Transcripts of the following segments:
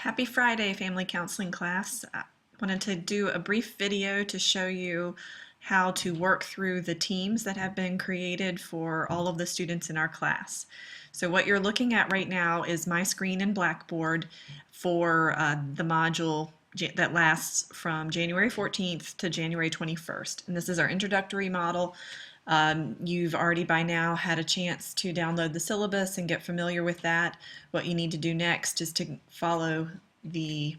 Happy Friday, family counseling class. I wanted to do a brief video to show you how to work through the teams that have been created for all of the students in our class. So what you're looking at right now is my screen in Blackboard for the module that lasts from January 14th to January 21st. And this is our introductory model. You've already by now had a chance to download the syllabus and get familiar with that. What you need to do next is to follow the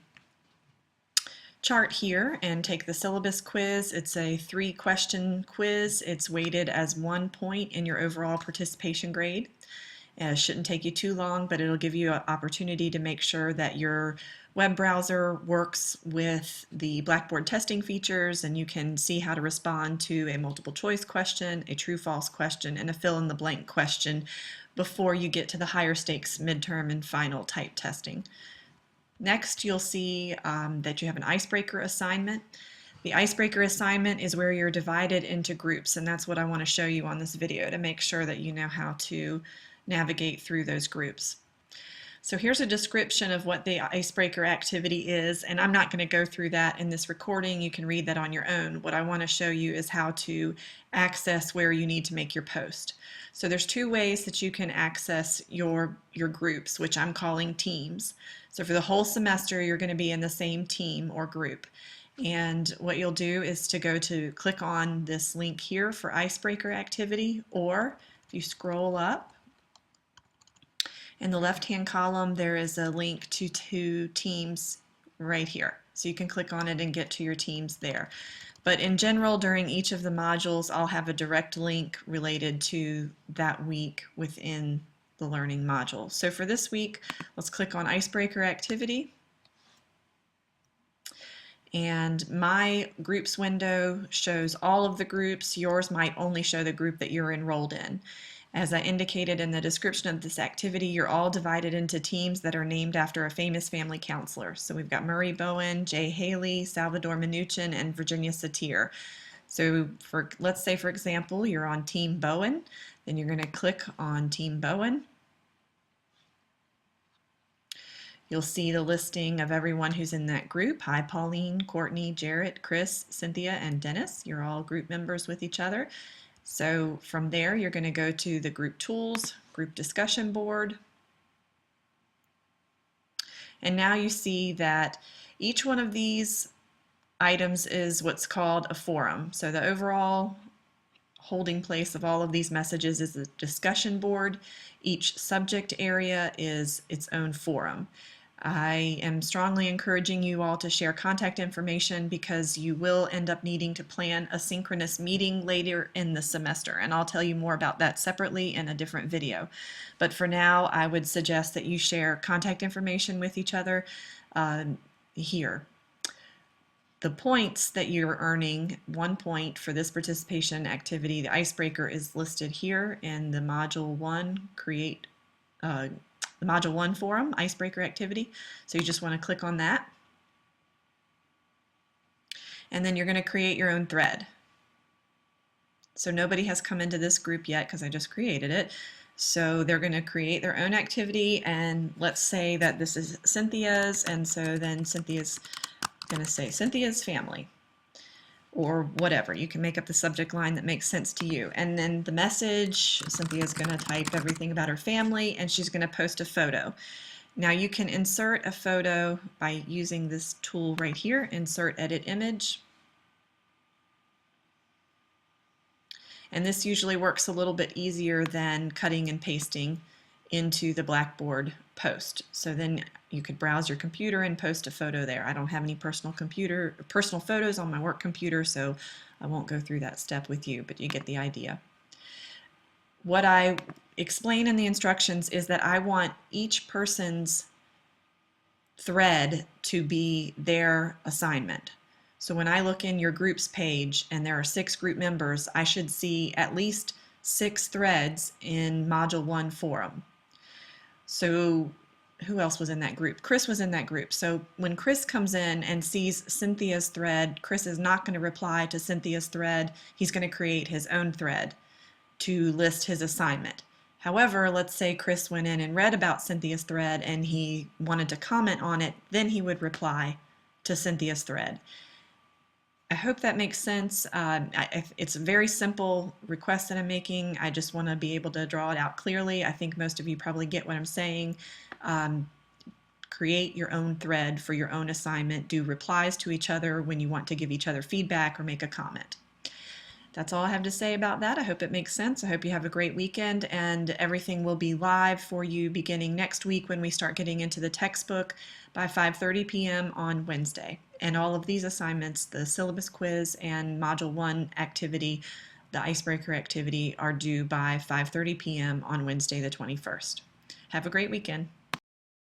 chart here and take the syllabus quiz. It's a 3-question quiz. It's weighted as 1 point in your overall participation grade. It shouldn't take you too long, but it'll give you an opportunity to make sure that your web browser works with the Blackboard testing features, and you can see how to respond to a multiple choice question, a true-false question, and a fill-in-the-blank question before you get to the higher stakes midterm and final type testing. Next, you'll see that you have an icebreaker assignment. The icebreaker assignment is where you're divided into groups, and that's what I want to show you on this video to make sure that you know how to navigate through those groups. So here's a description of what the icebreaker activity is, and I'm not going to go through that in this recording. You can read that on your own. What I want to show you is how to access where you need to make your post. So there's 2 ways that you can access your groups, which I'm calling teams. So for the whole semester, you're going to be in the same team or group. And what you'll do is to click on this link here for icebreaker activity, or if you scroll up, in the left-hand column, there is a link to 2 teams right here. So you can click on it and get to your teams there. But in general, during each of the modules, I'll have a direct link related to that week within the learning module. So for this week, let's click on Icebreaker Activity. And my groups window shows all of the groups. Yours might only show the group that you're enrolled in. As I indicated in the description of this activity, you're all divided into teams that are named after a famous family counselor. So we've got Murray Bowen, Jay Haley, Salvador Minuchin, and Virginia Satir. So let's say, for example, you're on Team Bowen. Then you're going to click on Team Bowen. You'll see the listing of everyone who's in that group. Hi, Pauline, Courtney, Jarrett, Chris, Cynthia, and Dennis. You're all group members with each other. So from there, you're going to go to the group tools, group discussion board. And now you see that each one of these items is what's called a forum. So the overall holding place of all of these messages is a discussion board. Each subject area is its own forum. I am strongly encouraging you all to share contact information because you will end up needing to plan a synchronous meeting later in the semester, and I'll tell you more about that separately in a different video. But for now, I would suggest that you share contact information with each other here. The points that you're earning, 1 point for this participation activity, the icebreaker, is listed here in the Module 1 the Module 1 forum, icebreaker activity. So you just want to click on that. And then you're going to create your own thread. So nobody has come into this group yet because I just created it. So they're going to create their own activity, and let's say that this is Cynthia's, and so then Cynthia's going to say Cynthia's family, or whatever. You can make up the subject line that makes sense to you. And then the message, Cynthia's going to type everything about her family, and she's going to post a photo. Now you can insert a photo by using this tool right here, Insert Edit Image. And this usually works a little bit easier than cutting and pasting into the Blackboard post. So then you could browse your computer and post a photo there. I don't have any personal photos on my work computer, so I won't go through that step with you, but you get the idea. What I explain in the instructions is that I want each person's thread to be their assignment. So when I look in your groups page and there are 6 group members, I should see at least 6 threads in Module 1 forum. So who else was in that group? Chris was in that group. So when Chris comes in and sees Cynthia's thread, Chris is not going to reply to Cynthia's thread. He's going to create his own thread to list his assignment. However, let's say Chris went in and read about Cynthia's thread and he wanted to comment on it, then he would reply to Cynthia's thread. I hope that makes sense. It's a very simple request that I'm making. I just want to be able to draw it out clearly. I think most of you probably get what I'm saying. Create your own thread for your own assignment. Do replies to each other when you want to give each other feedback or make a comment. That's all I have to say about that. I hope it makes sense. I hope you have a great weekend, and everything will be live for you beginning next week when we start getting into the textbook by 5:30 p.m. on Wednesday. And all of these assignments, the syllabus quiz and Module 1 activity, the icebreaker activity, are due by 5:30 p.m. on Wednesday the 21st. Have a great weekend.